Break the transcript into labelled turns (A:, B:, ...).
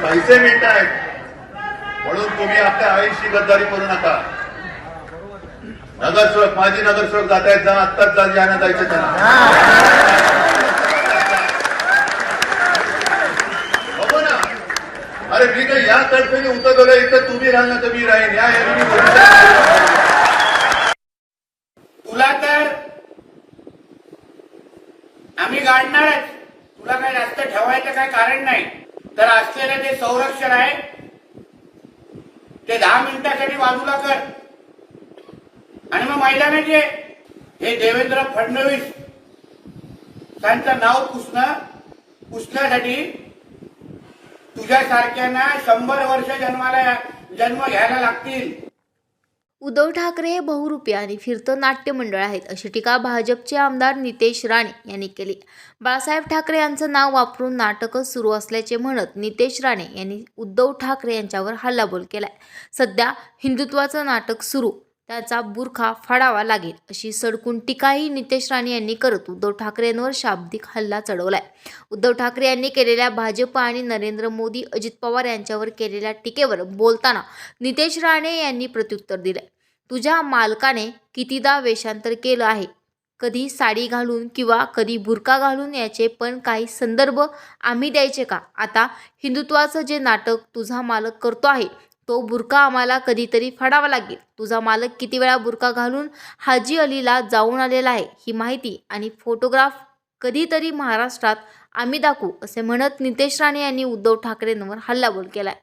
A: पैसे मिळत आहेत म्हणून तुम्ही आपल्या आईशी गद्दारी करू नका. नगरसेवक माजी नगरसेवक जात आहेत, जा आत्ताच जा, ज्यांना जायचं त्यांना बघू ना. अरे मी काही या तडफेने उतरवलं, इथं तुम्ही राहाल ना तर मी राहीन. या
B: तुला तर आम्ही गाडणारच, तुला काही जास्त ठेवायचं काही कारण नाही. तर असलेलं ते संरक्षण आहे ते 10 मिनिटासाठी बाजूला कर. आणि मग मैदानाचे हे देवेंद्र फडणवीस त्यांचं नाव पुसण्यासाठी तुझ्यासारख्यांना 100 वर्ष जन्म घ्यायला लागतील.
C: उद्धव ठाकरे हे बहुरूपी आणि फिरतं नाट्य मंडळ आहेत, अशी टीका भाजपचे आमदार नितेश राणे यांनी केली. बाळासाहेब ठाकरे यांचं नाव वापरून नाटकच सुरू असल्याचे म्हणत नितेश राणे यांनी उद्धव ठाकरे यांच्यावर हल्लाबोल केलाय. सध्या हिंदुत्वाचं नाटक सुरू, त्याचा बुरखा फाडावा लागेल अशी सडकून टीकाही नितेश राणे यांनी करत उद्धव ठाकरेंवर शाब्दिक हल्ला चढवलाय. उद्धव ठाकरे यांनी केलेल्या भाजप आणि नरेंद्र मोदी अजित पवार यांच्यावर केलेल्या टीकेवर बोलताना नितेश राणे यांनी प्रत्युत्तर दिलंय. तुझ्या मालकाने कितीदा वेषांतर केलं आहे, कधी साडी घालून किंवा कधी बुरका घालून, याचे पण काही संदर्भ आम्ही द्यायचे का? आता हिंदुत्वाचं जे नाटक तुझा मालक करतो आहे तो बुरका आम्हाला कधीतरी फाडावा लागेल. तुझा मालक किती वेळा बुरका घालून हाजी अलीला जाऊन आलेला आहे ही माहिती आणि फोटोग्राफ कधीतरी महाराष्ट्रात आम्ही दाखवू, असे म्हणत नितेश राणे यांनी उद्धव ठाकरेंवर हल्लाबोल केलाय.